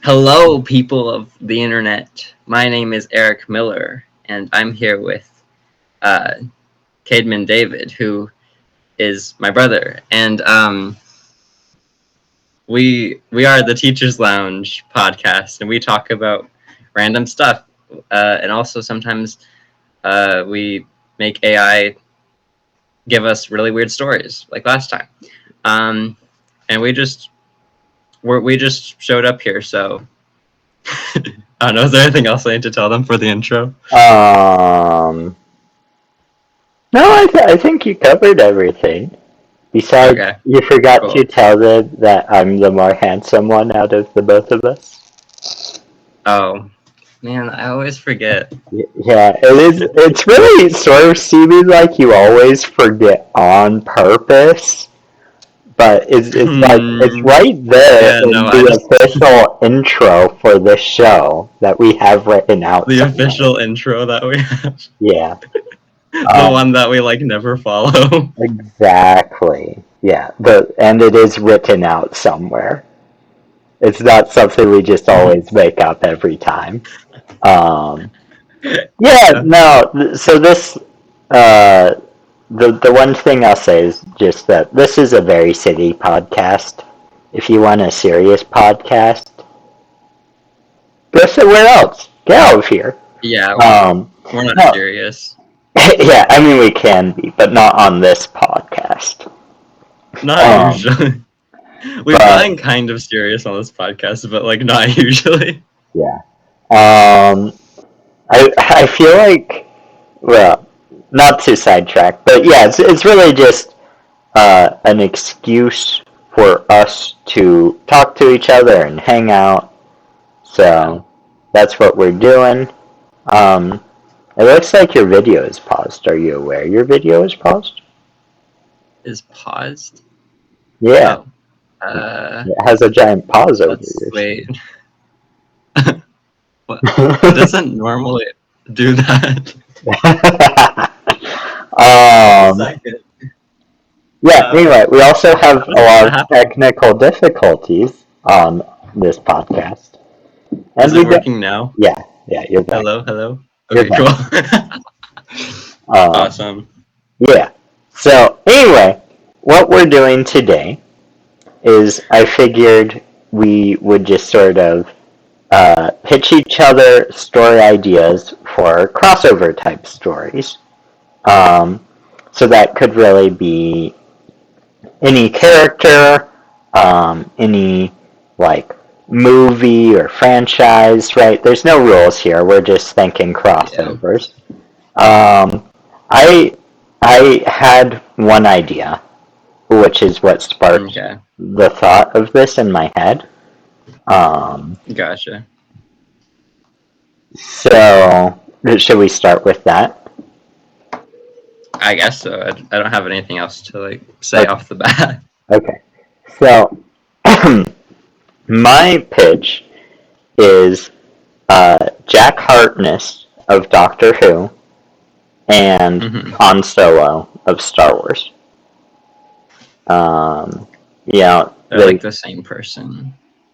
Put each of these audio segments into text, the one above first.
Hello, people of the internet. My name is Eric Miller, and I'm here with uh, Cademan David, who is my brother, and we are the Teachers Lounge podcast, and we talk about random stuff, and also sometimes we make AI give us really weird stories, like last time, and we just showed up here, so. I don't know. Is there anything else I need to tell them for the intro? No, I think you covered everything. Besides, Okay, you forgot cool. to tell them that I'm the more handsome one out of the both of us. Oh, man, I always forget. Yeah, it is. It's really sort of seeming like you always forget on purpose, but it's like it's right there Yeah, in no, I the just official intro for this show that we have written out the somewhere. official intro that we have, Yeah. the one that we like never follow. Exactly. Yeah. And it is written out somewhere. It's not something we just always make up every time. Um, yeah. Yeah. No. So this, uh, the one thing I'll say is just that this is a very city podcast. If you want a serious podcast, go somewhere else. Get out of here. Yeah, Um, we're not no. serious. Yeah. I mean, we can be, but not on this podcast. Not Um, usually. We've but gotten kind of serious on this podcast, but like not usually. yeah. I feel like, well, not to sidetrack, but yeah, it's really just an excuse for us to talk to each other and hang out. Yeah. So that's what we're doing. Um, it looks like your video is paused. Are you aware your video is paused? Is paused? Yeah, Oh. it has a giant pause over Let's yours. wait. What? It doesn't normally do that. A um, second. yeah, anyway, we also have a When did lot that of happen? technical difficulties on this podcast. Is And it we got, working now? yeah, you're back. Hello, hello. You're Okay, back. cool. Um, Awesome. yeah. So, anyway, what we're doing today is I figured we would just sort of pitch each other story ideas for crossover type stories. Um, so that could really be any character, any like movie or franchise, right? There's no rules here. We're just thinking Yeah. crossovers. Um, I I had one idea, which is what sparked Okay. the thought of this in my head. Um, Gotcha. so should we start with that? I guess so. I don't have anything else to like say Okay. off the bat. Okay. So my pitch is Jack Harkness of Doctor Who and Hmm. Han Solo of Star Wars. Um, you know, They're like the same person.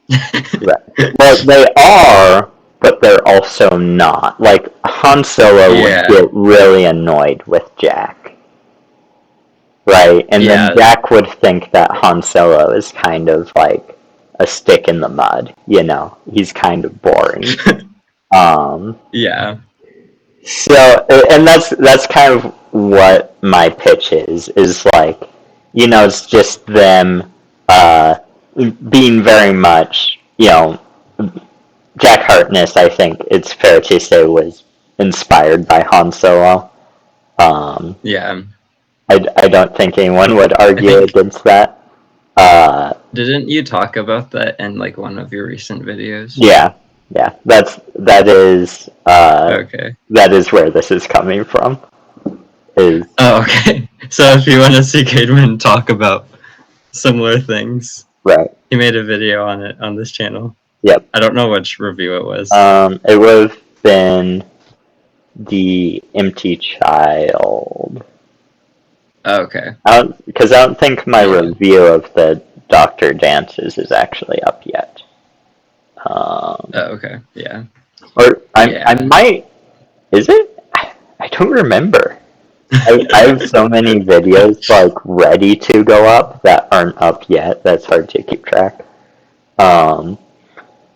well, they are, but they're also not. Like Han Solo would Yeah. get really annoyed with Jack, right? And then Yeah. Jack would think that Han Solo is kind of like a stick in the mud. You know, he's kind of boring. Um, Yeah. so, and that's kind of what my pitch is like, you know, it's just them being very much, you know, Jack Harkness, I think it's fair to say, was inspired by Han Solo. Um, Yeah. I don't think anyone would I argue think against that. Uh, didn't you talk about that in like one of your recent videos? yeah, yeah, Okay. that is where this is coming from. Is Oh, okay. So if you want to see Cademan talk about similar things, right. he made a video on it on this channel. Yep. I don't know which review it was. It would have been the Empty Child. Okay. Because I don't think my Yeah. review of the Doctor Dances is actually up yet. Oh, okay. Yeah. Or I Yeah. might. Is it? I don't remember. I have so many videos like ready to go up that aren't up yet. That's hard to keep track. Um,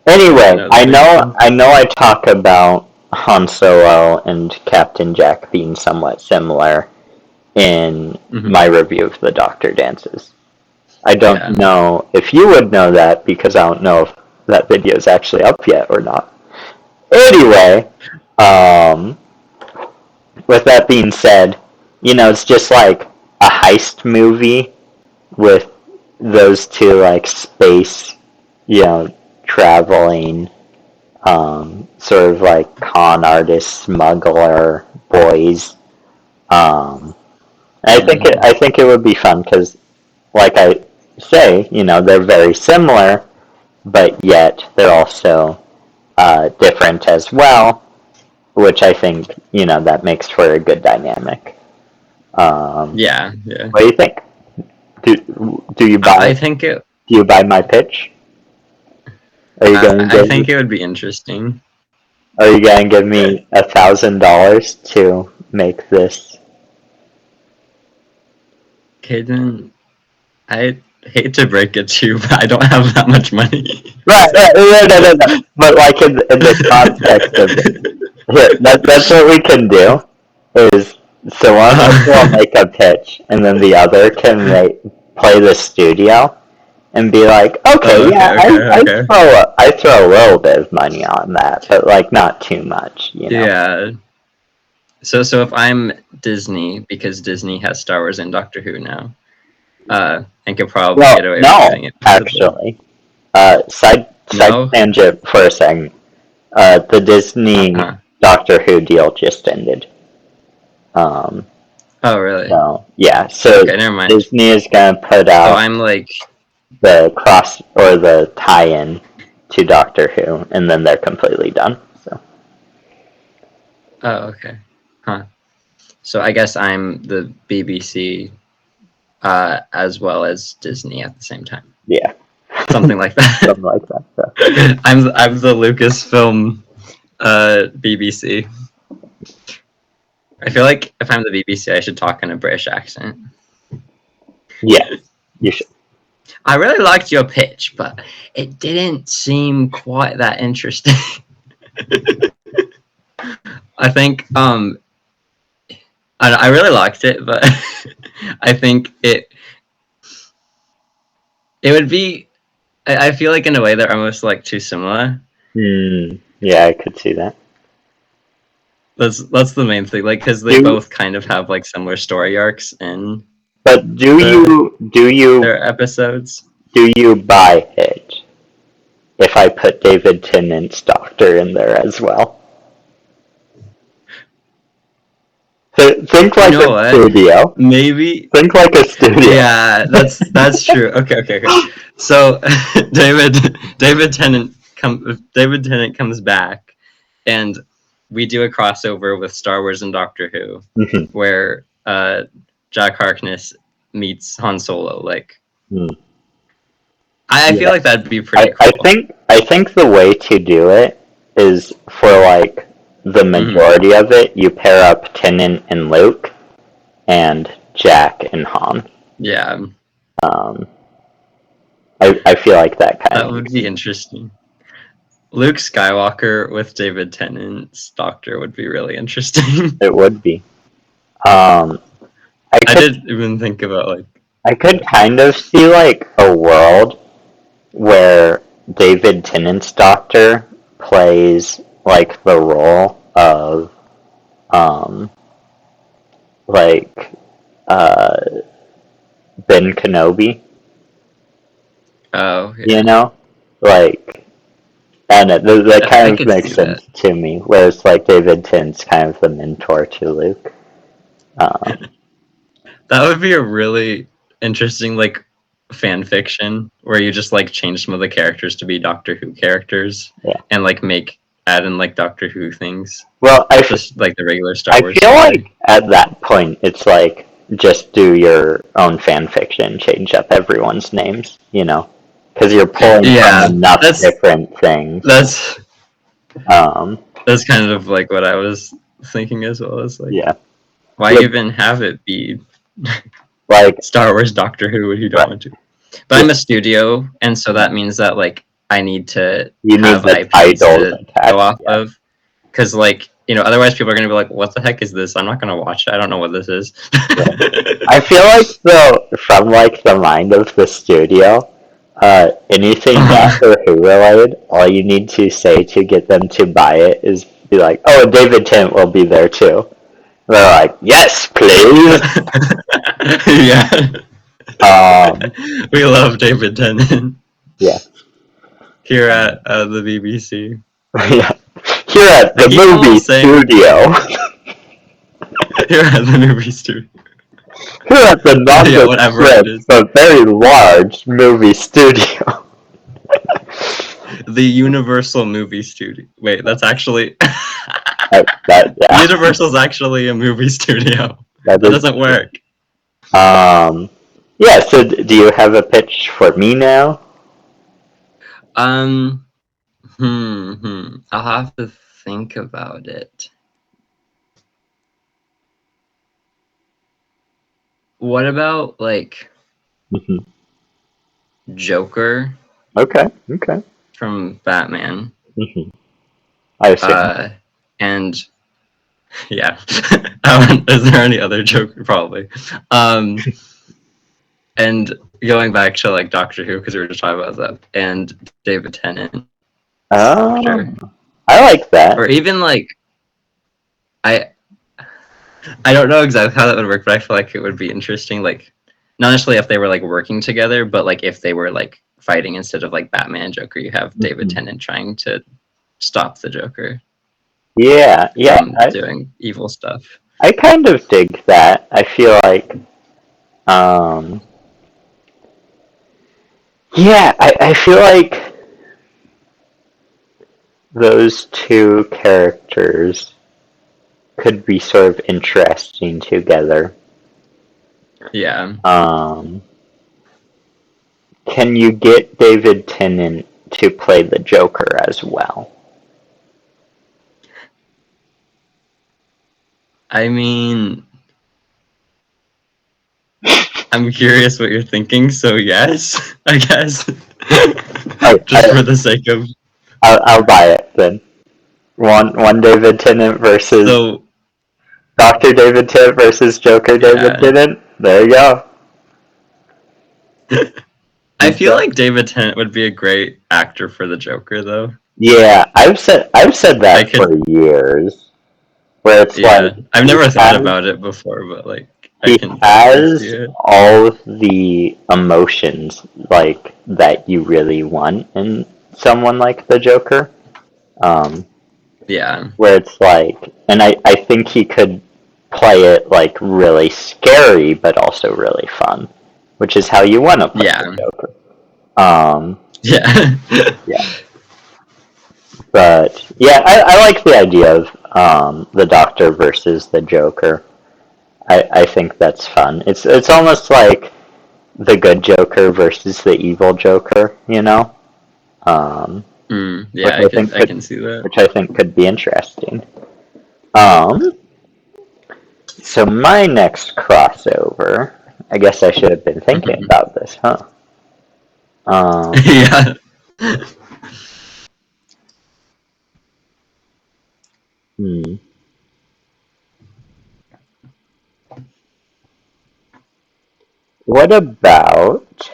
Yeah, anyway, no, that makes sense. I know I talk about Han Solo and Captain Jack being somewhat similar in Hmm. my review of the Doctor Dances. I don't Yeah. know if you would know that because I don't know if that video is actually up yet or not. Anyway, um, with that being said, it's just like a heist movie with those two like space, you know, traveling, sort of like con artist, smuggler boys. Hmm. I think it would be fun because, like I say, they're very similar, but yet they're also different as well, which I think that makes for a good dynamic. Yeah. Yeah. What do you think? Do you I buy think it. my pitch? Are you going to I give think it would be interesting. me $1,000 to make this? Kaden, I hate to break it to you, but I don't have that much money. Right, right, no. But like in the context of here, that's what we can do. Is so one of us will make a pitch, and then the other can play the studio and be like, okay, Oh, yeah, okay, okay, okay. I throw a little bit of money on that, but like not too much. Yeah. So if I'm Disney, because Disney has Star Wars and Doctor Who now, and could probably get Well, away with no, doing it because of the actually, side no. tangent for a second. The Disney Uh-huh. Doctor Who deal just ended. Um, Oh, really? so yeah, so Okay, never mind. Disney is gonna put So out I'm like, the cross or the tie-in to Doctor Who, and then they're completely done. So oh, okay, huh? So I guess I'm the BBC, as well as Disney at the same time, yeah, something like that. something like that. So. I'm the Lucasfilm, BBC. I feel like if I'm the BBC, I should talk in a British accent. Yeah, you should. I really liked your pitch, but it didn't seem quite that interesting. I think I really liked it, but I think it would be. I feel like in a way they're almost like too similar. Yeah, I could see that. That's the main thing, like because they Do both kind of have like similar story arcs in but the their episodes. do you buy it if I put David Tennant's Doctor in there as well? Think You like know a what? studio. Maybe Think like a studio. yeah, that's true. Okay. So David Tennant comes back, and we do a crossover with Star Wars and Doctor Who, Mhm. where Jack Harkness meets Han Solo. Like, Mm. I feel Yeah, like that'd be pretty cool. I think the way to do it is for like the Hmm. majority of it, you pair up Tennant and Luke and Jack and Han. Yeah, Um, I feel like that kind that of would makes be sense. interesting. Luke Skywalker with David Tennant's Doctor would be really interesting. It would be. Um, I I could didn't even think about like. I could kind of see like a world where David Tennant's Doctor plays like the role of um, like uh, Ben Kenobi. Oh You yeah, know, like I don't know, that I kind of could makes see that. sense to me. Whereas like David Tennant's kind of the mentor to Luke. Um, That would be a really interesting like fan fiction where you just like change some of the characters to be Doctor Who characters yeah. and like make add in like Doctor Who things, Well, just like the regular Star I Wars feel story. like at that point it's like just do your own fan fiction, change up everyone's names, because you're pulling from Yeah, enough that's different things. that's That's kind of like what I was thinking as well. Is like, yeah, why like, even have it be like, Star Wars Doctor Who if you don't right, want to? But yeah, I'm a studio, and so that means that like I need to you need have the IPs titles to go attached. off Yeah, of, because like otherwise people are gonna be like, what the heck is this? I'm not gonna watch it. I don't know what this is. yeah. I feel like though, from like the mind of the studio, anything Doctor Who related, all you need to say to get them to buy it is be like, "Oh, David Tennant will be there too." They're like, "Yes, please." Yeah. Um, We love David Tennant yeah, here at the BBC. yeah. Here at I the keep movie almost saying studio, here at the movie studio. here at the Yeah, whatever it nondescript is. but very large movie studio. The Universal Movie Studio. Wait, that's actually Yeah, Universal's actually a movie studio. that That is. doesn't work. Um, yeah. So, do you have a pitch for me now? Um, I'll have to think about it. What about like Mhm. Joker Okay. Okay. from Batman? Hmm. I assume. Uh, and yeah, is there any other Joker? Probably. Um, and going back to like Doctor Who because we were just talking about that, and David Tennant as the Doctor, I like or that. even like I I don't know exactly how that would work, but I feel like it would be interesting. Like, not necessarily if they were like working together, but like if they were like fighting instead of like Batman and Joker, you have David Mhm. Tennant trying to stop the Joker Yeah. Yeah. from doing evil stuff. I kind of dig that. I feel like. Um, yeah. I feel like those two characters could be sort of interesting together. Yeah, Um, can you get David Tennant to play the Joker as well? I mean, I'm curious what you're thinking, so yes, I guess. I, Just I, for the sake of I'll buy it then. One David Tennant versus so Doctor David Tennant versus Joker David yeah. Tennant. There you go. I He's feel got. like David Tennant would be a great actor for the Joker though. Yeah, I've said I that for could years. Where it's like Yeah. I've he never thought has about it before, but like I he can definitely see has it. all of the emotions like that you really want in someone like the Joker. Um, Yeah. where it's like, and I think he could play it like really scary, but also really fun, which is how you want to play the Yeah. Joker. Um, Yeah. yeah, but yeah, I like the idea of the Doctor versus the Joker. I think that's fun. It's almost like the good Joker versus the evil Joker, um, which Yeah, I think I can see that. could be interesting. Um, so my next crossover, I guess I should have been thinking about this, huh? Um, Yeah. hmm. What about?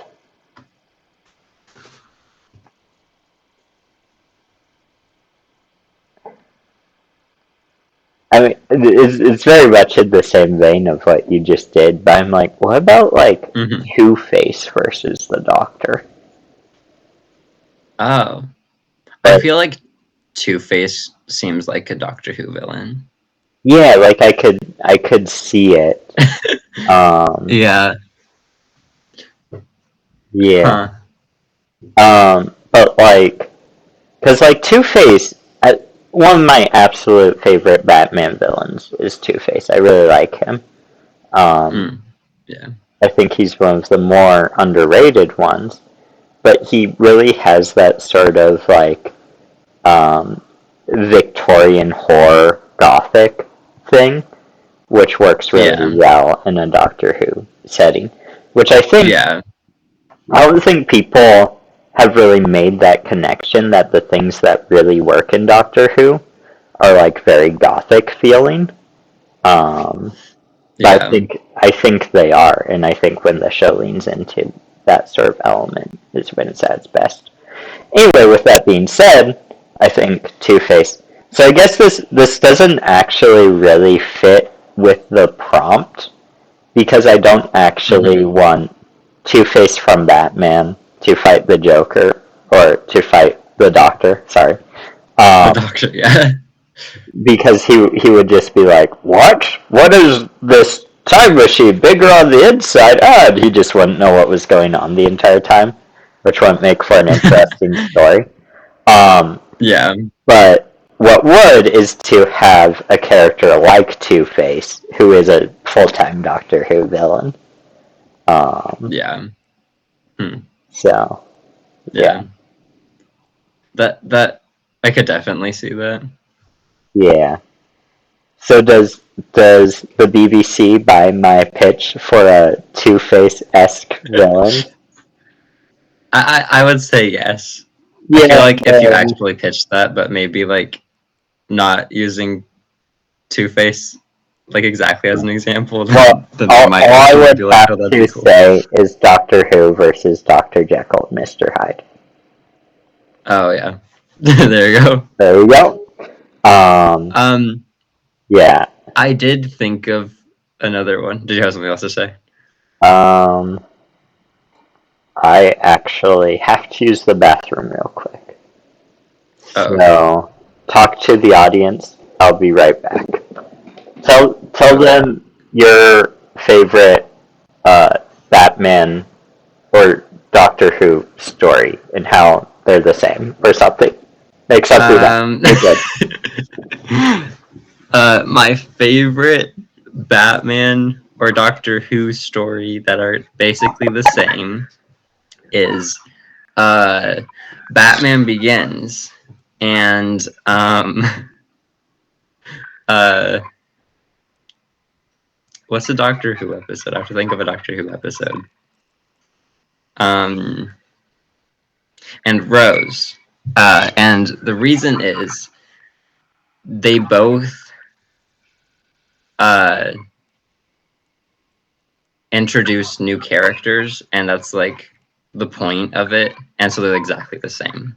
I mean, it's very much in the same vein of what you just did, but I'm like, what about like Mhm. Two-Face versus the Doctor? Oh. I Like, feel like Two-Face seems like a Doctor Who villain. yeah, like I could see it. Um, Yeah. yeah. Huh. But like, cause like Two-Face, one of my absolute favorite Batman villains is Two-Face. I really like him. Um, Mm. Yeah. I think he's one of the more underrated ones, but he really has that sort of like, um, Victorian horror gothic thing, which works really Yeah. well in a Doctor Who setting. Which I don't think people have really made that connection that the things that really work in Doctor Who are like very gothic feeling. Um, but Yeah. I think they are, and I think when the show leans into that sort of element is when it's at its best. Anyway, with that being said, I think Two-Face. So I guess this doesn't actually really fit with the prompt because I don't actually Mm-hmm. want Two-Face from Batman to fight the Joker or to fight the Doctor. Sorry, The um, Doctor. Yeah. because he would just be like, "What? What is this time machine bigger on the inside?" Ah, and he just wouldn't know what was going on the entire time, which wouldn't make for an interesting story. Um, Yeah. but what would is to have a character like Two-Face, who is a full-time Doctor Who villain. Um, Yeah. Hmm. so yeah, Yeah. That I could definitely see that. yeah. So does the BBC buy my pitch for a Two-Face esque villain? I would say yes. I feel Yeah. like if you actually pitched that, but maybe like not using Two Face like exactly as an example, Well, then they all might I actually would be like, have oh, that'd to be cool. say is Doctor Who versus Doctor Jekyll, Mr. Hyde. Oh yeah, there you go. There we go. Um, Um, yeah. I did think of another one. Did you have something else to say? Um, I actually have to use the bathroom real quick. Oh, okay. So, talk to the audience. I'll be right back. Tell Okay. them your favorite Batman or Doctor Who story and how they're the same or something. Except for that. Um, You're good. my favorite Batman or Doctor Who story that are basically the same is uh, Batman Begins, and uh, what's a Doctor Who episode? I have to think of a Doctor Who episode. Um, and Rose, and the reason is they both uh, introduce new characters, and that's like the point of it, and so they're exactly the same.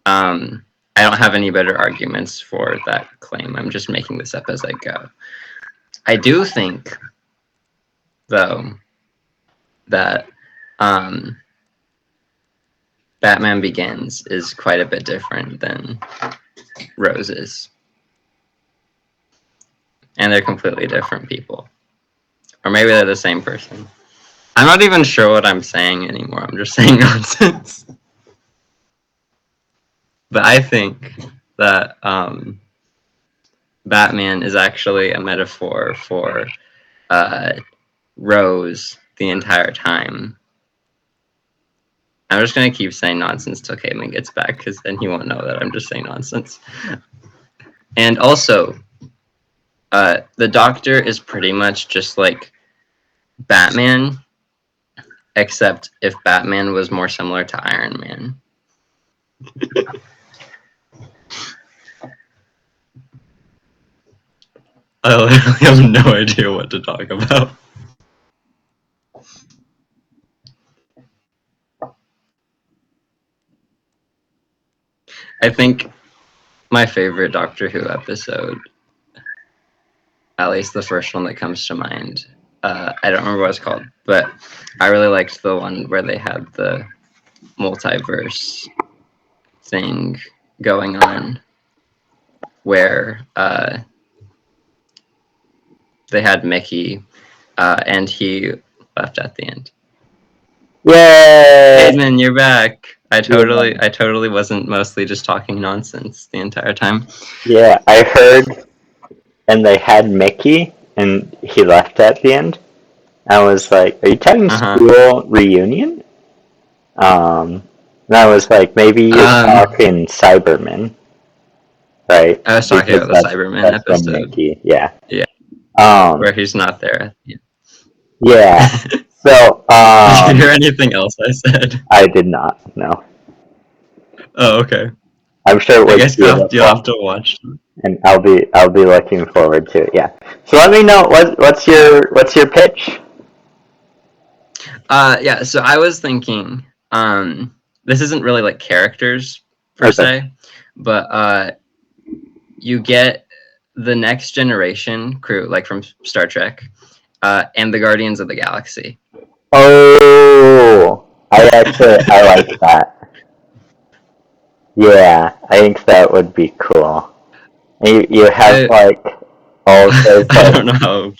Um, I don't have any better arguments for that claim. I'm just making this up as I go. I do think, though, that um, Batman Begins is quite a bit different than Roses, and they're completely different people, or maybe they're the same person. I'm not even sure what I'm saying anymore. I'm just saying nonsense. But I think that Batman is actually a metaphor for uh, Rose the entire time. I'm just gonna keep saying nonsense till Caitlin gets back, because then he won't know that I'm just saying nonsense. And also, the Doctor is pretty much just like Batman, except if Batman was more similar to Iron Man. I literally have no idea what to talk about. I think my favorite Doctor Who episode, at least the first one that comes to mind, I don't remember what it's called, but I really liked the one where they had the multiverse thing going on, where they had Mickey, and he left at the end. Yay! Aidman, you're back. Yeah. I totally wasn't mostly just talking nonsense the entire time. Yeah, I heard, and they had Mickey, and he left at the end. I was like, "Are you talking Uh huh. school reunion?" And I was like, "Maybe you're Um, talking Cybermen." right? I was talking Because about the Cyberman that's when episode. Mickey, yeah. Yeah, Um, where he's not there. Yeah. yeah. So, Did you hear anything else I said? I did not. No, Oh, okay. I'm sure it I was guess you'll have beautiful, to watch them. and I'll be looking forward to it. Yeah. So let me know what's your pitch? Yeah. So I was thinking, this isn't really like characters per Okay. se, but you get the next generation crew, like from Star Trek, and the Guardians of the Galaxy. Oh, I like that. Yeah, I think that would be cool. You have I like all of those I don't know how.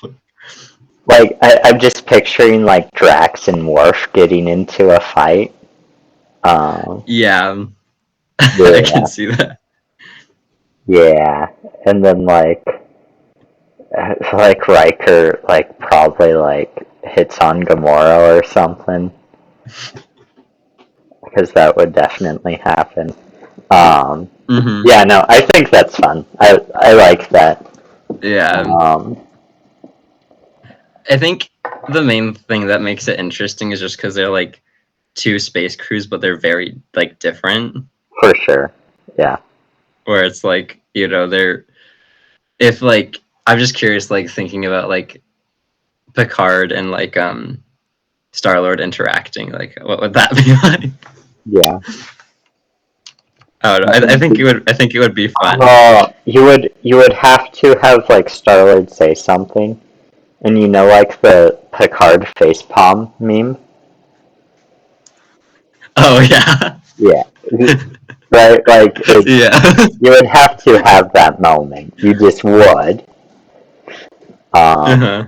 I'm just picturing like Drax and Worf getting into a fight. Um, Yeah, I can yeah, see that. yeah, and then like Riker like probably like hits on Gamora or something because that would definitely happen. Um, Hmm. yeah, no, I think that's fun. I like that. Yeah, Um, I think the main thing that makes it interesting is just because they're like two space crews, but they're very like different. for sure. Yeah. Where it's like they're if like I'm just curious, like thinking about like Picard and like Star-Lord interacting, like what would that be like? Yeah. I don't know. That I would think be, it would be fun. oh, you would have to have like Star-Lord say something, and like the Picard facepalm meme. Oh yeah. Yeah. Right. Like Yeah. you would have to have that moment. You just would. Um. Uh-huh.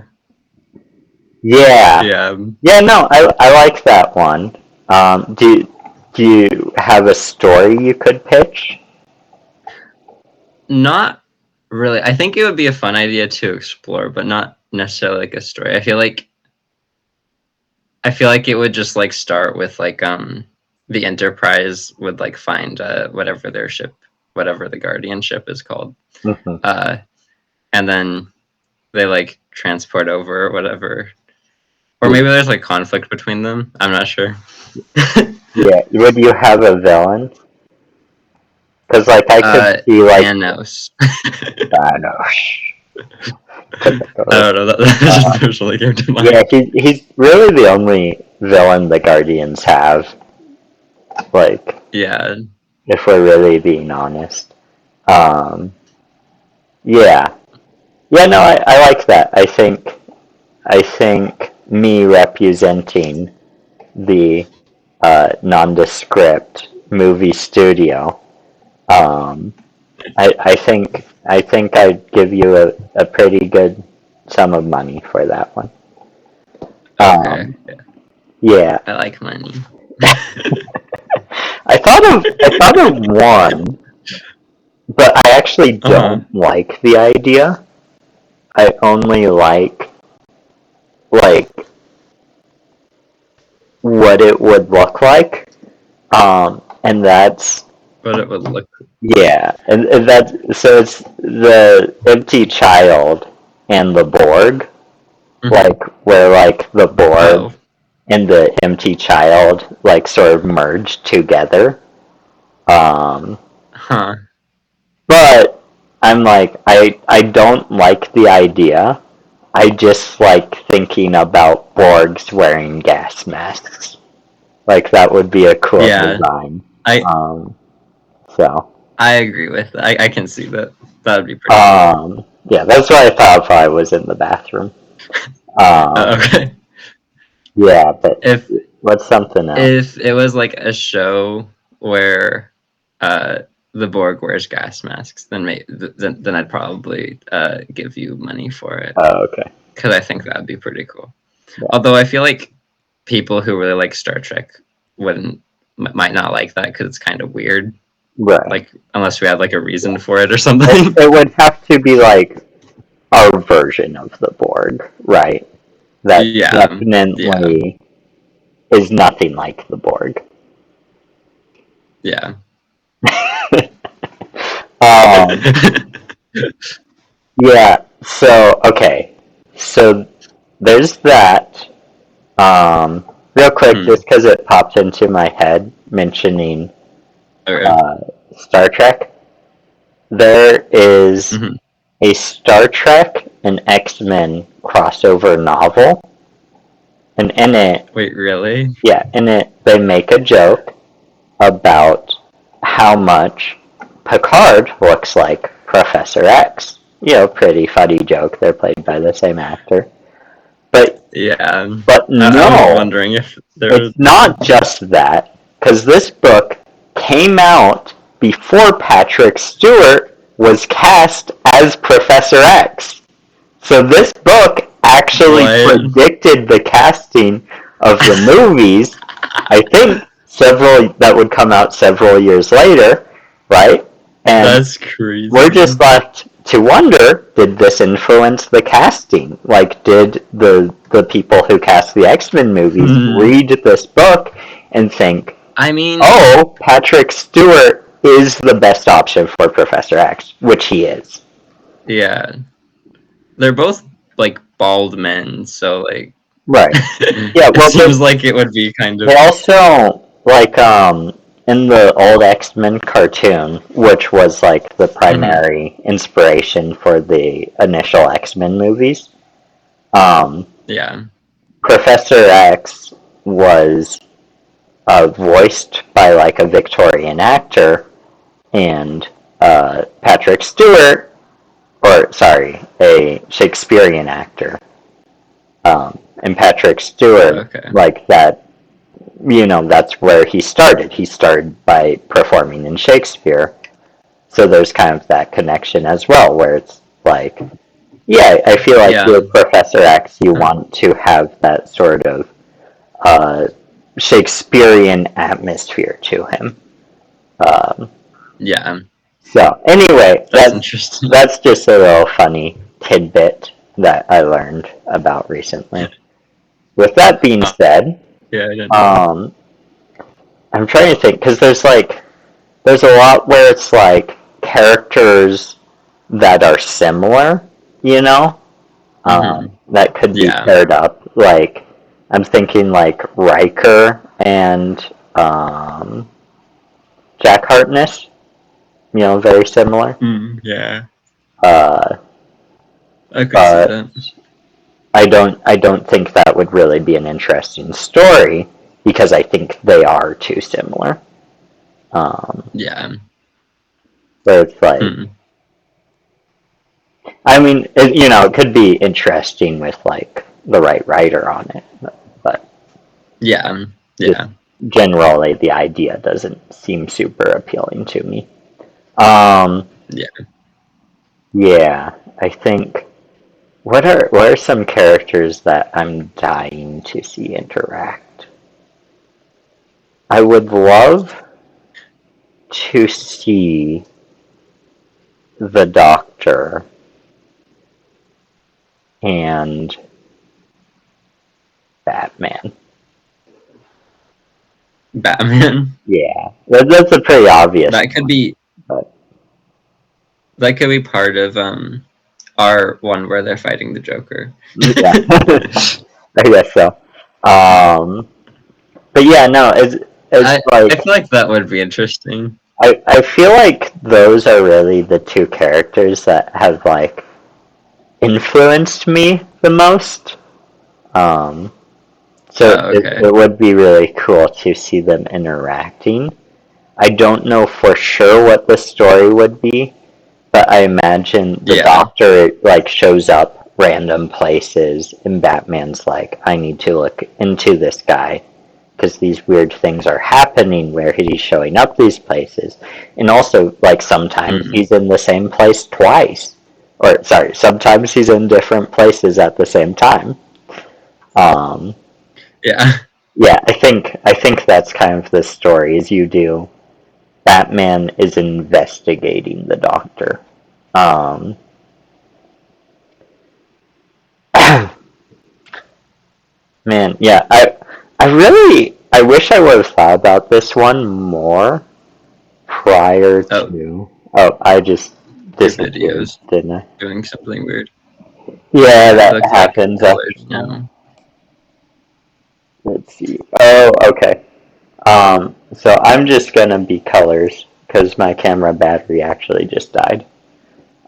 Yeah. Yeah. Yeah. No, I like that one. Do you have a story you could pitch? Not really. I think it would be a fun idea to explore, but not necessarily like a story. I feel like it would just like start with like the Enterprise would like find whatever their ship, whatever the Guardian ship is called. Hmm. Uh and then they like transport over or whatever. Or Yeah. maybe there's like conflict between them. I'm not sure. Yeah. Would you have a villain? Because like I could see like Thanos. Thanos. I Typical. don't know. That just personally came to Yeah, mind. he's really the only villain the Guardians have. Like, Yeah. if we're really being honest. Um, yeah, yeah. No, I like that. I think me representing the nondescript movie studio. Um, I think I'd give you a pretty good sum of money for that one. Okay. Um, yeah. I like money. I thought of one, but I actually Uh-huh. don't like the idea. I only like what it would look like. And that's But it would look. yeah, and that's so it's the empty child and the Borg, Mhm. like where like the Borg Oh. and the empty child like sort of merged together. Um, Huh. but I'm like I don't like the idea. I just like thinking about Borgs wearing gas masks. Like that would be a cool Yeah. design. I Um, so I agree with that. I can see that. That would be pretty cool. yeah, that's what I thought if I was in the bathroom. Um, Okay. yeah, but If what's something else? if it was like a show where uh the Borg wears gas masks, then I'd probably give you money for it Oh, okay. because I think that'd be pretty cool. Yeah. Although I feel like people who really like Star Trek wouldn't might not like that because it's kind of weird. Right. Like unless we had like a Yeah. reason for it or something. It would have to be like our version of the Borg, right? That Yeah, yeah, definitely is nothing like the Borg. yeah. Um, yeah. So okay. So there's that. Real quick, Hmm. just because it popped into my head, mentioning Okay. uh, Star Trek. There is Hmm. a Star Trek and X-Men crossover novel, and in it, Wait, really? yeah, in it they make a joke about how much Picard looks like Professor X. You know, pretty funny joke. They're played by the same actor. But Yeah. but I was no, wondering if there it's was. not just that, because this book came out before Patrick Stewart was cast as Professor X. So this book actually What? predicted the casting of the movies. I think several that would come out several years later, right? And That's we're crazy. just left to wonder, did this influence the casting? Like, did the people who cast the X-Men movies Hmm. read this book and think, I mean, oh, Patrick Stewart is the best option for Professor X, which he is. yeah. They're both like bald men, so like Right. Yeah, it well, seems like it would be kind they of. also, like, in the old X-Men cartoon, which was, like, the Hmm. primary inspiration for the initial X-Men movies, um, Yeah. Professor X was voiced by like a Victorian actor, and Patrick Stewart, or sorry, a Shakespearean actor, and Patrick Stewart, Okay. like that, you know, that's where he started. He started by performing in Shakespeare, so there's kind of that connection as well, where it's like, yeah, I feel like Yeah. with Professor X, you Um, want to have that sort of uh, Shakespearean atmosphere to him. Um, yeah. so anyway, That's that's interesting. that's just a little funny tidbit that I learned about recently. With that being Huh. said, Yeah, I didn't know that. um, I'm trying to think because there's a lot where it's like characters that are similar, you know, Hmm. that could be Yeah. paired up. Like I'm thinking like Riker and Jack Hartness, you know, very similar. Yeah. Uh, I could see but that. I don't think that would really be an interesting story because I think they are too similar. Yeah. But it's like, Hmm. I mean, you know, it could be interesting with like the right writer on it, but Yeah. just Yeah. generally the idea doesn't seem super appealing to me. Um, Yeah. yeah, I think what are some characters that I'm dying to see interact? I would love to see the Doctor and Batman. Batman. Yeah, that's a pretty obvious That could one, be but that could be part of our one where they're fighting the Joker. yeah, I guess so. Um, but yeah, no, it's I like feel like that would be interesting. I feel like those are really the two characters that have like influenced me the most. Um, so Oh, it, okay. it would be really cool to see them interacting. I don't know for sure what the story would be, but I imagine the Yeah. Doctor like shows up random places, and Batman's like, I need to look into this guy because these weird things are happening where he's showing up these places, and also like sometimes Mm. he's in the same place twice, or sorry, sometimes he's in different places at the same time. Um, Yeah. yeah, I think that's kind of the stories you do. Batman is investigating the Doctor. Um, Man, yeah, I wish I would have thought about this one more prior Oh, to. Oh, I just Your disappeared, videos didn't I? doing something weird. Yeah, It that looks like happens colors occasionally. now. Let's see. Oh, okay. So I'm just gonna be colors because my camera battery actually just died.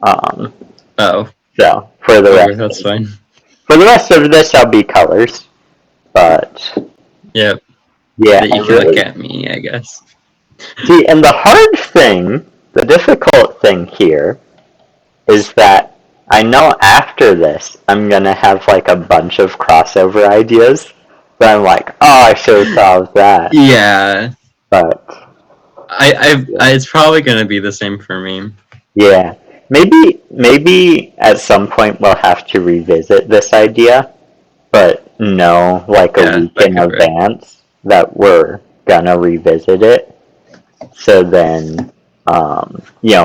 Um, Oh, so for the okay, rest that's fine. for the rest of this, I'll be colors. But Yep, yeah, that I you can look really at me, I guess. see. And the hard thing, the difficult thing here is that I know after this I'm gonna have like a bunch of crossover ideas. But I'm like, oh, I should have thought of that. Yeah, But it's probably gonna be the same for me. yeah, maybe at some point we'll have to revisit this idea, but know like a Yeah, week that in could work. advance that we're gonna revisit it. So then,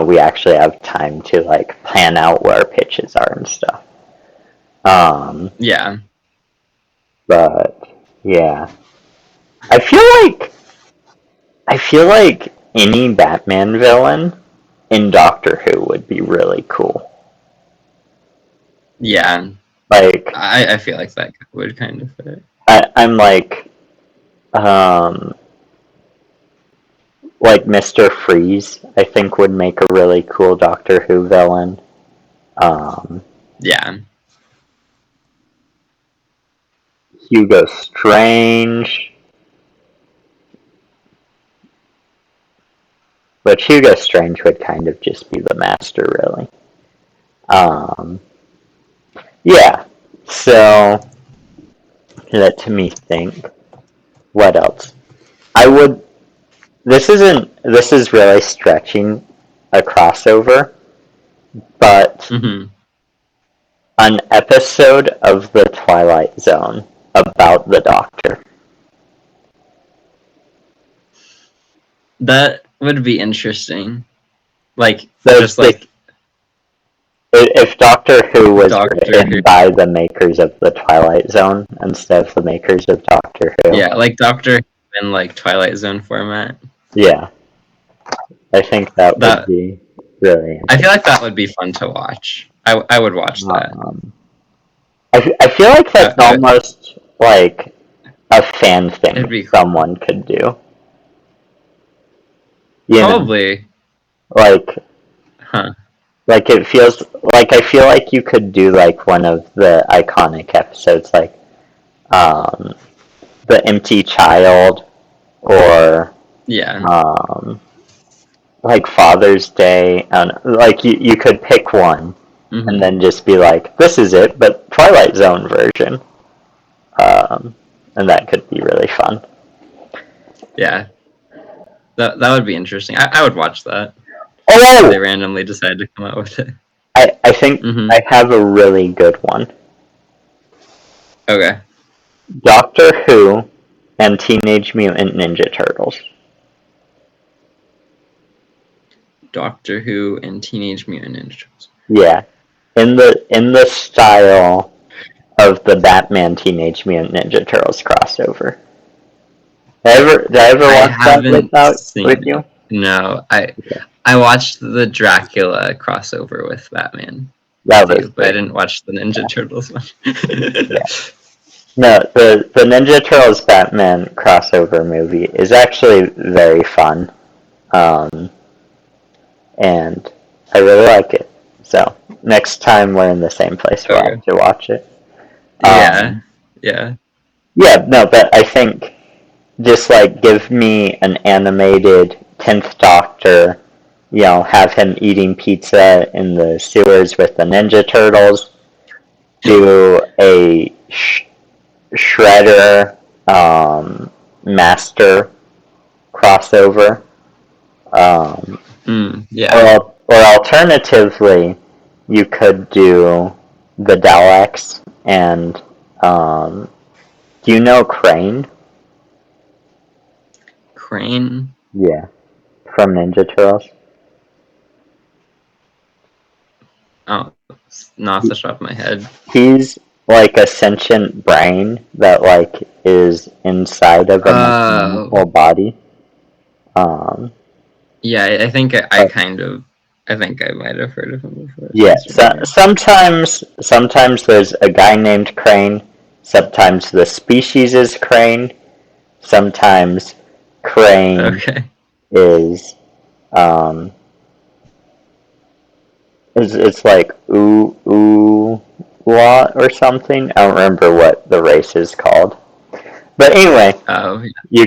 we actually have time to like plan out where our pitches are and stuff. Um, Yeah, but yeah, I feel like I feel like any Batman villain in Doctor Who would be really cool. yeah. Like I feel like that would kind of fit. I'm um, like Mr. Freeze. I think would make a really cool Doctor Who villain. Um, Yeah, Hugo Strange, but Hugo Strange would kind of just be the master, really. Um, yeah. So let me think. What else? I would. This isn't. This is really stretching a crossover, but hmm an episode of The Twilight Zone about the Doctor. that would be interesting. Like So just it's just like if Doctor Who was Doctor Who. written by the makers of The Twilight Zone instead of the makers of Doctor Who. Yeah, like Doctor Who in like Twilight Zone format. Yeah, I think that would That be really I feel interesting. like that would be fun to watch. I would watch that. Um, I feel like that's I almost like a fan it'd thing be cool. someone could do. You know, Probably, like huh? like it feels like I feel like you could do like one of the iconic episodes, like um, the Empty Child, or Yeah. um, like Father's Day, and like you could pick one and hmm then just be like, this is it, but Twilight Zone version, um, and that could be really fun. Yeah. That would be interesting. I would watch that if they Oh, randomly decide to come out with it. I think hmm I have a really good one. Okay. Doctor Who and Teenage Mutant Ninja Turtles. Doctor Who and Teenage Mutant Ninja Turtles. Yeah, in the style of the Batman Teenage Mutant Ninja Turtles crossover. Did I ever I watch that haven't with seen you? it. No, Okay. I watched the Dracula crossover with Batman That with was you, but I great. didn't watch the Ninja Turtles one. Yeah. No, the Ninja Turtles Batman crossover movie is actually very fun, um, and I really like it. So next time we're in the same place, we'll Okay. have to watch it. Yeah. Um, Yeah. yeah, no, but I think just like give me an animated 10th Doctor, have him eating pizza in the sewers with the Ninja Turtles, do a Shredder Master crossover, Yeah. or alternatively, you could do the Daleks and do you know Crane? Crane. Yeah, from Ninja Turtles. Oh, not off the top of my head. He's like a sentient brain that like is inside of a Oh. mechanical body. Um, Yeah, I think I but kind of. I think I might have heard of him before. Yeah, Sounds so, familiar. sometimes there's a guy named Crane. Sometimes the species is Crane. Sometimes Crane Okay. is um it's like ooh lot or something. I don't remember what the race is called. But anyway, Oh, you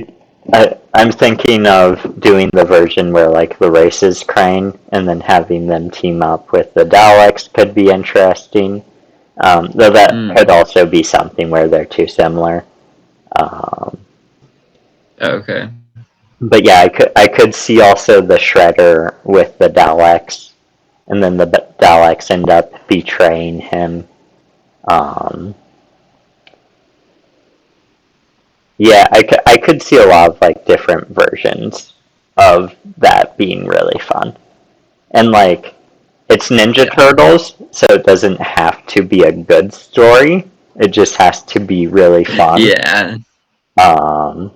I'm thinking of doing the version where like the race is Crane and then having them team up with the Daleks could be interesting. Though that mm, could also be something where they're too similar. Um, okay. but yeah, I could see also the Shredder with the Daleks, and then the Daleks end up betraying him. Um, yeah, I could see a lot of like different versions of that being really fun. And like it's Ninja Yeah. Turtles, so it doesn't have to be a good story. It just has to be really fun. Yeah. Um,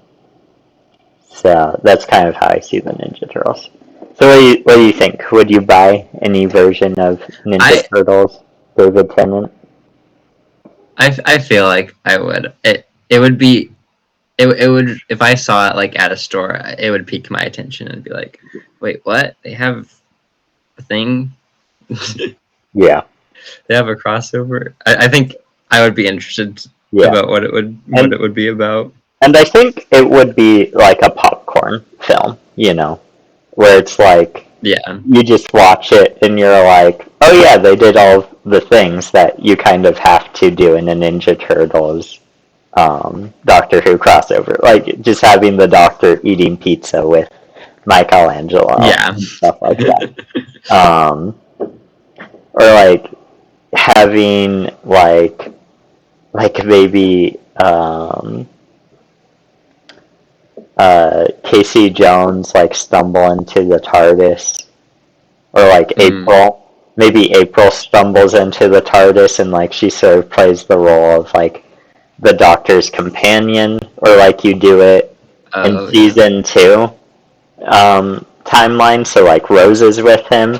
So that's kind of how I see the Ninja Turtles. So what do you think? Would you buy any version of Ninja I Turtles, David Tennant? I feel like I would. It would be it would if I saw it like at a store, it would pique my attention and be like, wait, what? They have a thing? They Yeah, have a crossover? I think I would be interested yeah, about what and it would be about. and I think it would be like a popcorn film, where it's like Yeah. you just watch it and you're like, oh yeah, they did all the things that you kind of have to do in a Ninja Turtles Doctor Who crossover, like just having the Doctor eating pizza with Michelangelo Yeah. and stuff like that. Um, or like having like maybe Casey Jones like stumble into the TARDIS, or like mm. April. Maybe April stumbles into the TARDIS and like she sort of plays the role of like the Doctor's companion, or like you do it in Oh yeah. season 2 timeline. So like Rose is with him,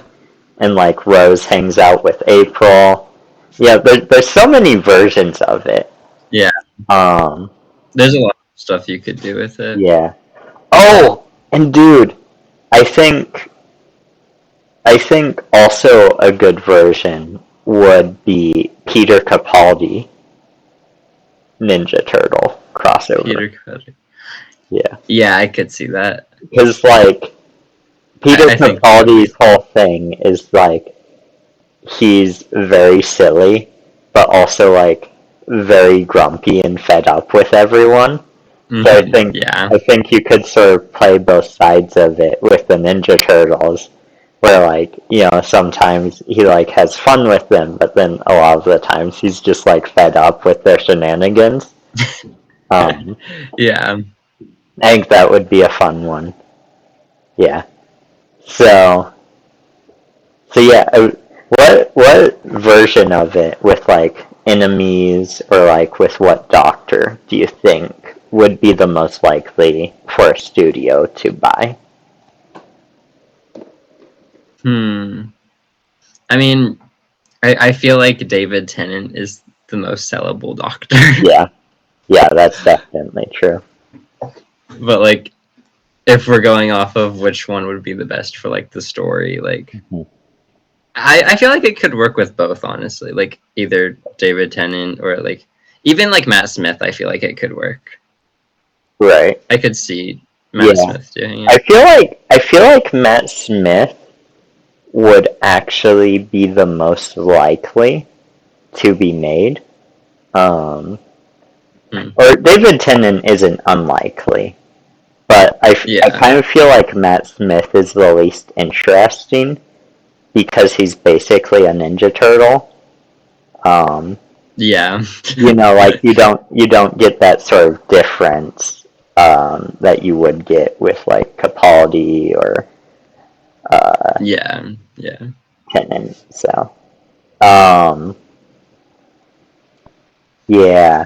and like Rose hangs out with April. Yeah, there's so many versions of it. Yeah. Um, There's a lot of stuff you could do with it. yeah. Oh, and dude, I think I think also a good version would be Peter Capaldi Ninja Turtle crossover. Peter Cutter. Yeah, Yeah, I could see that. because like Peter I think that would be Capaldi's whole thing is like he's very silly, but also like very grumpy and fed up with everyone. So yeah. I think you could sort of play both sides of it with the Ninja Turtles, where like sometimes he like has fun with them, but then a lot of the times he's just like fed up with their shenanigans. Um, Yeah. I think that would be a fun one. Yeah. So yeah, what version of it with like enemies, or like with what Doctor do you think would be the most likely for a studio to buy? Hmm. I mean, I feel like David Tennant is the most sellable Doctor. Yeah, yeah, that's definitely true. But like, if we're going off of which one would be the best for like the story, like Mhm. I feel like it could work with both, honestly. Like either David Tennant or like even like Matt Smith. I feel like it could work. Right. I could see Matt Yeah. Smith doing I it. feel like I feel like Matt Smith would actually be the most likely to be made. Um, Hmm. or David Tennant isn't unlikely, but I Yeah. kind of feel like Matt Smith is the least interesting because he's basically a Ninja Turtle. Um, Yeah. like you don't get that sort of difference that you would get with like Capaldi or yeah. Yeah. Tennant. So um, yeah,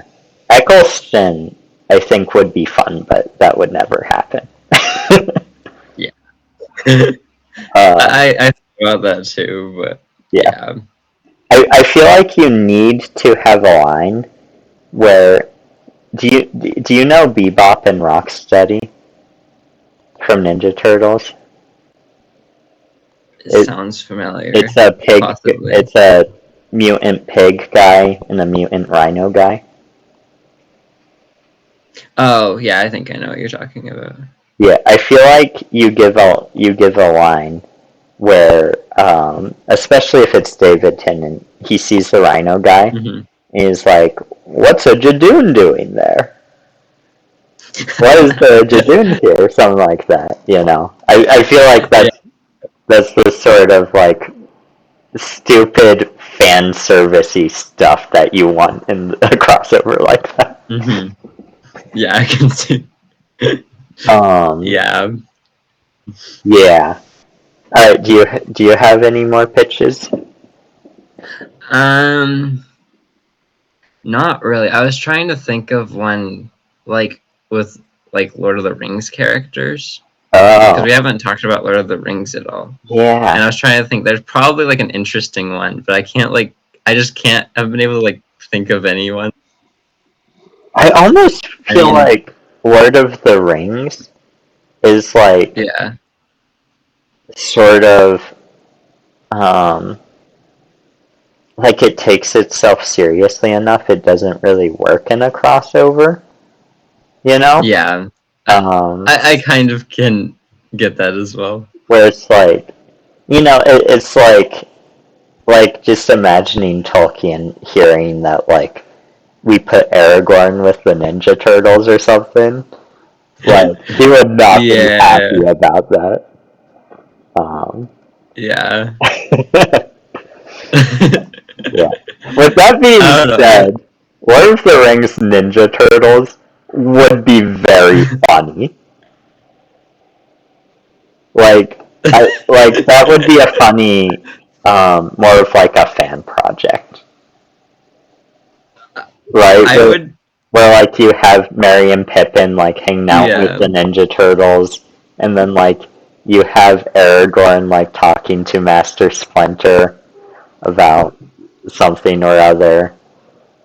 Eccleston I think would be fun, but that would never happen. Yeah. uh, I about that too, but Yeah. yeah. I feel like you need to have a line where do you know Bebop and Rocksteady from Ninja Turtles? It It sounds familiar, it's a pig. possibly. It's a mutant pig guy and a mutant rhino guy. Oh, yeah, I think I know what you're talking about. Yeah, I feel like you give a line where, especially if it's David Tennant, he sees the rhino guy Hmm. and he's like, "What's a Jadoon doing there? What is the Jadoon here?" Or something like that. You know, I feel like Yeah. that's the sort of like stupid fan servicey stuff that you want in a crossover like that. Hmm. Yeah, I can see. Um, Yeah. yeah. All right. Do you have any more pitches? Um, Not really. I was trying to think of one like with like Lord of the Rings characters because Oh, we haven't talked about Lord of the Rings at all. And yeah. I was trying to think there's probably like an interesting one, but I can't like I just can't I've been able to like think of anyone. I almost I feel mean, like Lord of the Rings is like yeah. sort of um, like it takes itself seriously enough. It doesn't really work in a crossover, you know. Yeah. I, Um, I kind of can get that as well. where it's like, it's like just imagining Tolkien hearing that like we put Aragorn with the Ninja Turtles or something. Like he would not be Yeah. happy about that. Um, Yeah. yeah. With that being I don't know. said, Lord of the Rings Ninja Turtles would be very funny. Like, like that would be a funny, more of like a fan project, right? I would Where like you have Merry and Pippin like hanging out with yeah. the Ninja Turtles, and then like you have Aragorn like talking to Master Splinter about something or other,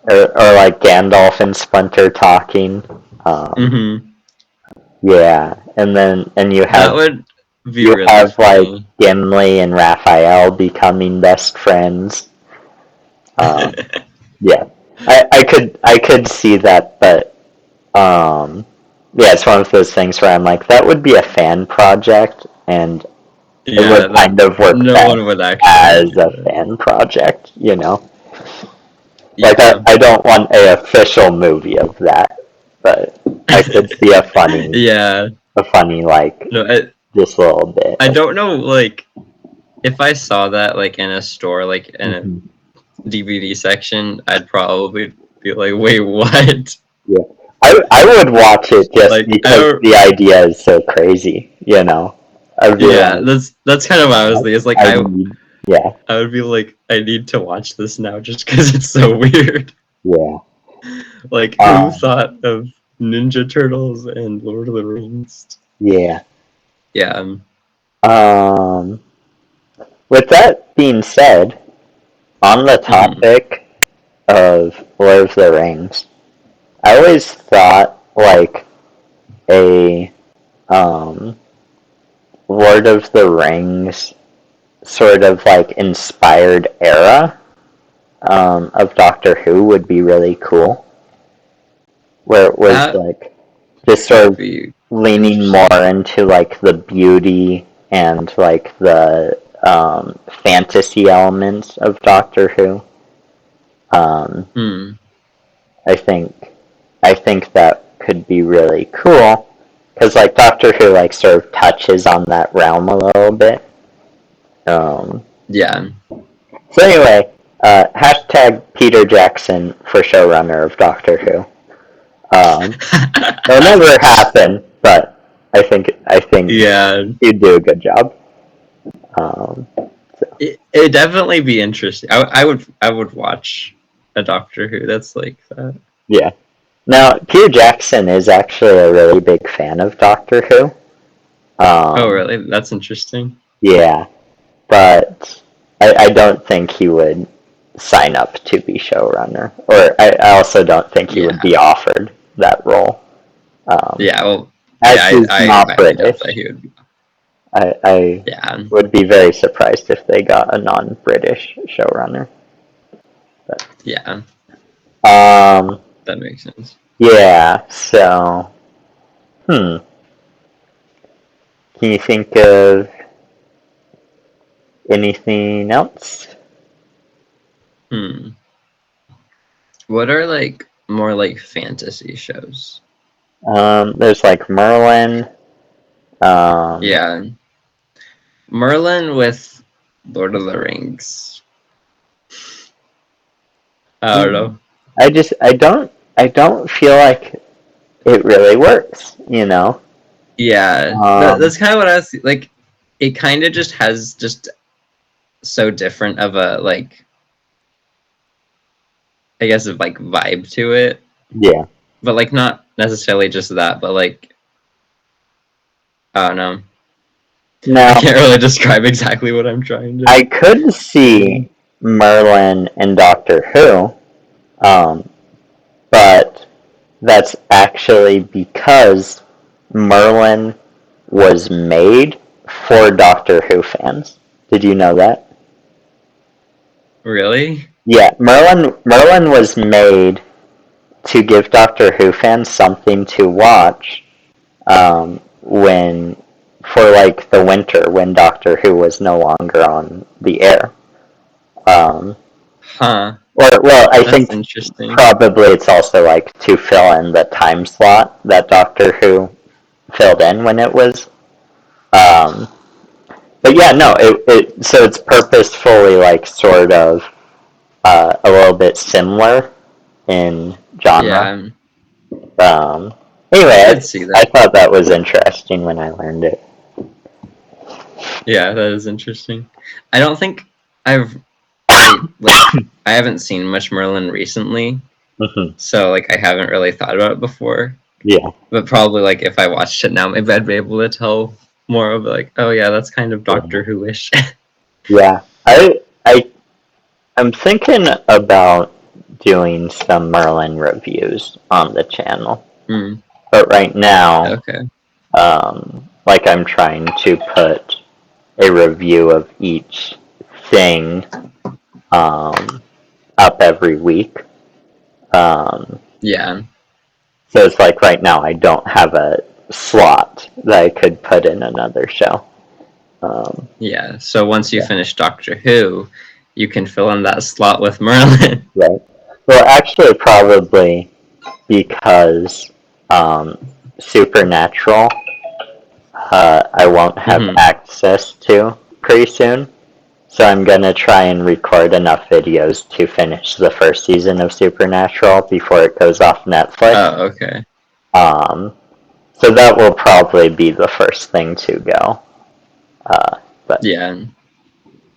or like Gandalf and Splinter talking. Um, Hmm. yeah, and That would be you really have like funny. Gimli and Raphael becoming best friends. Um, yeah, I could see that, but yeah, it's one of those things where I'm like, that would be a fan project, and it would Yeah, that kind of work no one best would actually as do a that. fan project, you know? Like, Yeah. I don't want a official movie of that, but I could see Yeah. a funny, like, No, this little bit I of. don't know like if I saw that like in a store like in a Mhm. DVD section, I'd probably be like, "Wait, what?" Yeah. I would watch it just Like I because don't the idea is so crazy, you know? I'd be yeah, like, that's kind of what I was thinking. It's like I need, yeah, I would be like I need to watch this now just cuz it's so weird. yeah. Like who Um, thought of Ninja Turtles and Lord of the Rings? yeah. Yeah. Um, with that being said, on the Mhm. topic of Lord of the Rings, I always thought like a um, Lord of the Rings sort of like inspired era of Doctor Who would be really cool, where it was That like just sort would of be leaning more interesting. into like the beauty and like the fantasy elements of Doctor Who. Um, Hmm. I think I think that could be really cool because like Doctor Who like sort of touches on that realm a little bit. Um, Yeah. so anyway, hashtag Peter Jackson for showrunner of Doctor Who. It'll never happen, but I think Yeah. he'd do a good job. Um, so, It'd definitely be interesting. I would watch a Doctor Who that's like that. yeah. Now Peter Jackson is actually a really big fan of Doctor Who. Oh, Um, really? That's interesting. yeah, but I don't think he would sign up to be showrunner, or I also don't think he would Yeah. be offered that role. Yeah. Well. As Yeah. he's I not highly doubt that British, he would. Be. I Yeah. would be very surprised if they got a non-British showrunner. But, Yeah. um, That makes sense. yeah. So, can you think of anything else? Hmm. What are like more like fantasy shows? There's like Merlin. Um, Yeah. Merlin with Lord of the Rings. I don't know. I don't feel like it really works. Yeah, Um, that's kind of what I was like. It kind of just has just so different of a like, I guess, of like vibe to it, yeah. but like not necessarily just that, but like I don't know. I Now, can't really describe exactly what I'm trying to I could do. see Merlin and Doctor Who, but that's actually because Merlin was made for Doctor Who fans. Did you know that? Really? Yeah, Merlin was made to give Doctor Who fans something to watch when for like the winter when Doctor Who was no longer on the air. Um, Huh. or well, I That's think interesting. probably it's also like to fill in the time slot that Doctor Who filled in when it was. Um, but yeah, no, so it's purposefully like sort of a little bit similar in genre. Yeah, Um, I anyway, could see I that. thought that was interesting when I learned it. Yeah, that is interesting. I don't think I've I haven't seen much Merlin recently, Hmm. so like I haven't really thought about it before. Yeah, But probably like if I watched it now, maybe I'd be able to tell more of like, oh yeah, that's kind of yeah, Doctor Who-ish. yeah. I'm thinking about doing some Merlin reviews on the channel, Hmm. but right now, Okay. like I'm trying to put a review of each thing um, up every week. Um, Yeah. so it's like right now I don't have a slot that I could put in another show. Um, Yeah. So once you yeah, finish Doctor Who, you can fill in that slot with Merlin. right. Well, actually, probably because um, Supernatural, I won't have Hmm. access to pretty soon. So I'm gonna try and record enough videos to finish the first season of Supernatural before it goes off Netflix. Oh, okay. Um, so that will probably be the first thing to go. But Yeah.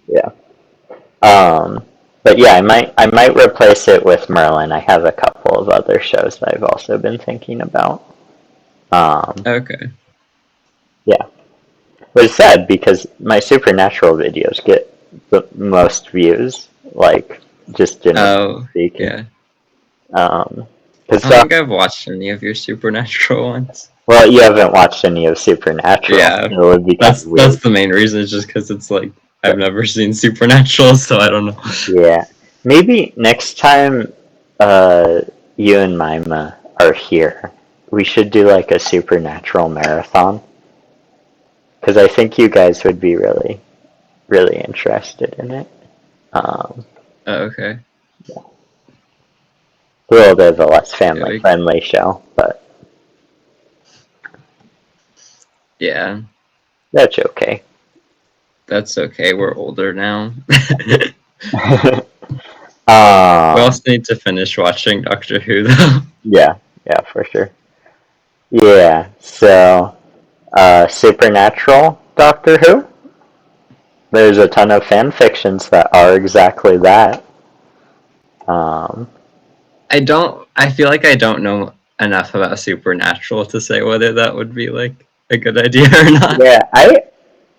yeah. But yeah, I might replace it with Merlin. I have a couple of other shows that I've also been thinking about. Um, Okay. yeah, but it's sad because my Supernatural videos get the most views, like just generally Oh, speaking. yeah. Because I don't think I've watched any of your Supernatural ones. well, you haven't watched any of Supernatural, Yeah. so it would be kind of That's weird. the main reason. Is just because it's like I've But never seen Supernatural, so I don't know. yeah, maybe next time uh, you and Mima are here, we should do like a Supernatural marathon. Because I think you guys would be really, really interested in it. Um, Oh, okay. a little bit of a less Yeah, family friendly show, but yeah, that's okay. that's okay. We're older now. We um, also need to finish watching Doctor Who, though. yeah, yeah, for sure. Yeah, so Supernatural Doctor Who. There's a ton of fan fictions that are exactly that. Um, I don't. I feel like I don't know enough about Supernatural to say whether that would be like a good idea or not. yeah,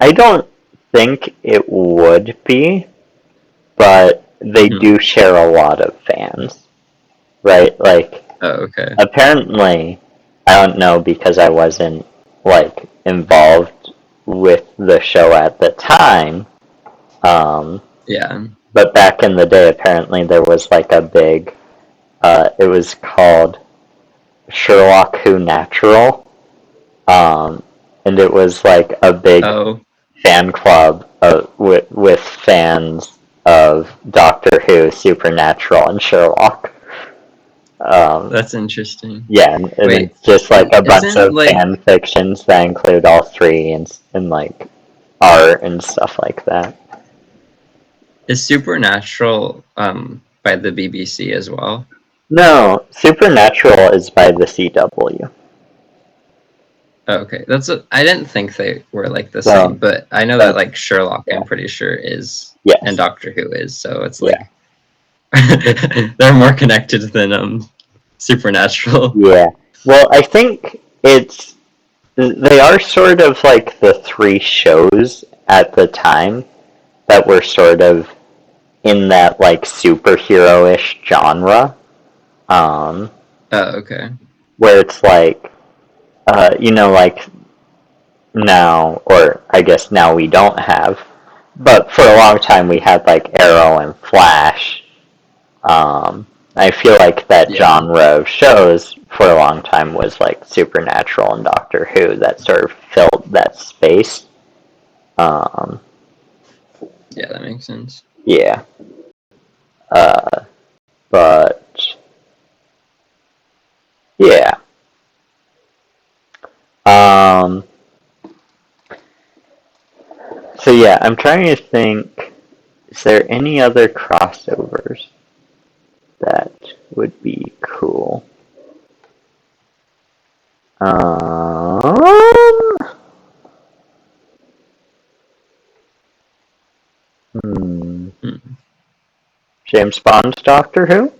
I don't. think it would be, but they Mhm. do share a lot of fans, right? Like, Oh, okay. apparently, I don't know because I wasn't like involved with the show at the time. Yeah. But back in the day, apparently there was like a big. It was called Sherlock Who Natural, and it was like a big Oh, fan club with fans of Doctor Who, Supernatural, and Sherlock. Um, that's interesting. yeah, and Wait, it's just like a bunch isn't of like fan fictions that include all three and like art and stuff like that. is Supernatural by the BBC as well? No, Supernatural is by the CW. Okay, I didn't think they were like the same, So but I know that that's like Sherlock, yeah, I'm pretty sure is, and yes, Doctor Who is, so it's yeah, like they're more connected than Supernatural. yeah. Well, I think they are sort of like the three shows at the time that were sort of in that like superhero-ish genre, um, Oh, okay. where it's like like now, or I guess now we don't have, but for a long time we had like Arrow and Flash. I feel like that Yeah, genre of shows for a long time was like Supernatural and Doctor Who that sort of filled that space. Um, yeah, that makes sense. yeah, uh, but yeah. Um, so yeah, I'm trying to think. Is there any other crossovers that would be cool? Um, hmm, Hmm. James Bond's Doctor Who,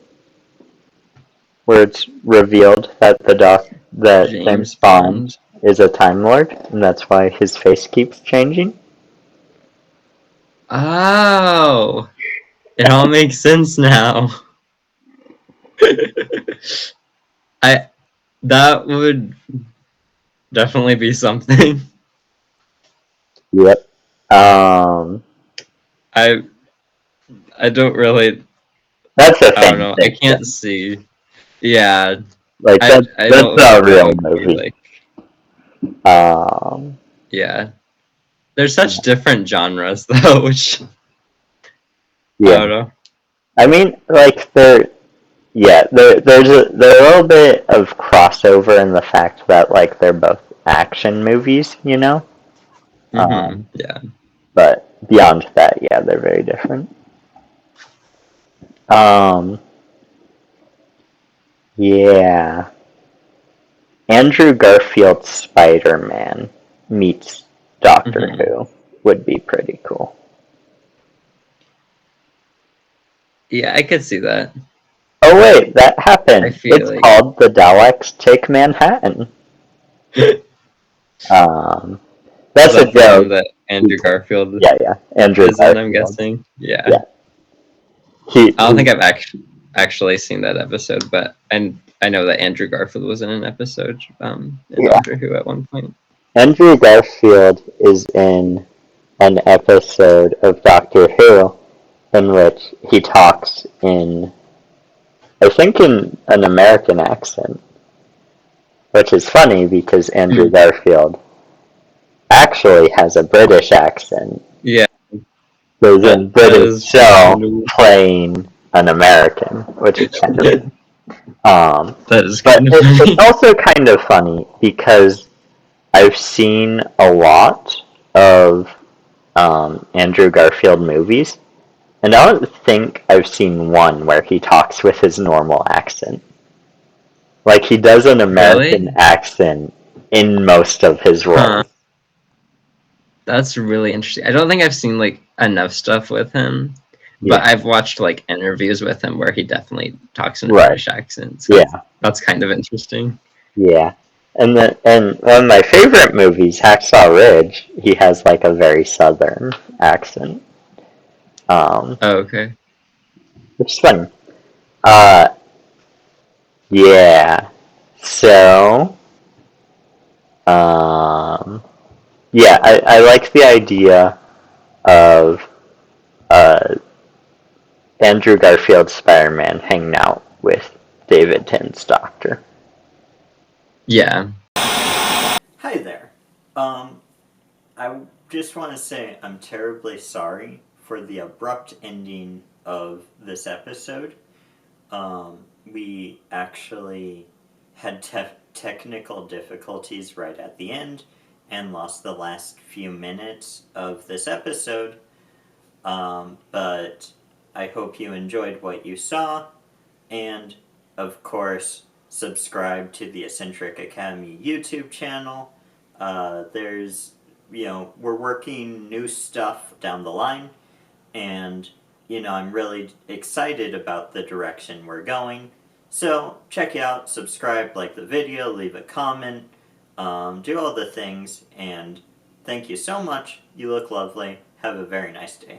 where it's revealed that that James James Bond Bond. is a Time Lord, and that's why his face keeps changing. Oh, it all makes sense now. I that would definitely be something. Yep. Um, I I don't really, that's a I don't fan know. I can't fiction. see. Yeah, Like I that's don't not a think that real would be movie. like, Um, yeah. There's such different genres though, which I yeah. don't know. I mean, like yeah, there's a little bit of crossover in the fact that like they're both action movies, you know. Yeah. But beyond that, yeah, they're very different. Um, yeah, Andrew Garfield's Spider-Man meets Doctor hmm Who would be pretty cool. Yeah, I could see that. Oh wait, that I happened. feel It's like called The Daleks Take Manhattan. is Um, that's a that the one joke. that Andrew Garfield Yeah, yeah. Andrew is in, I'm Garfield. guessing. Yeah. Yeah, he, I don't think he I've actually seen that episode, but I know that Andrew Garfield was in an episode in yeah. Doctor Who at one point. Andrew Garfield is in an episode of Doctor Who in which he talks in, I think, in an American accent, which is funny because Andrew Mhm. Garfield actually has a British accent. Yeah, He's that in that British is show kind of playing an American, which is kind of weird. that is But kind of it's funny. also kind of funny because I've seen a lot of Andrew Garfield movies, and I don't think I've seen one where he talks with his normal accent. Like he does an American Really? accent in most of his Huh. roles. That's really interesting. I don't think I've seen like enough stuff with him, but Yeah. I've watched like interviews with him where he definitely talks in a Right. British accent. So Yeah. that's kind of interesting. Yeah. And one of my favorite movies, Hacksaw Ridge, he has like a very southern accent, Oh, okay. which is fun. Uh, yeah. So, um, yeah, I like the idea of uh, Andrew Garfield's Spider-Man hanging out with David Tennant's Doctor. Yeah. Hi there. Um, I just want to say I'm terribly sorry for the abrupt ending of this episode. We actually had technical difficulties right at the end and lost the last few minutes of this episode. But I hope you enjoyed what you saw, and of course, subscribe to the Eccentric Academy YouTube channel. There's, we're working new stuff down the line, and, I'm really excited about the direction we're going. So, check it out, subscribe, like the video, leave a comment, do all the things, and thank you so much. You look lovely. Have a very nice day.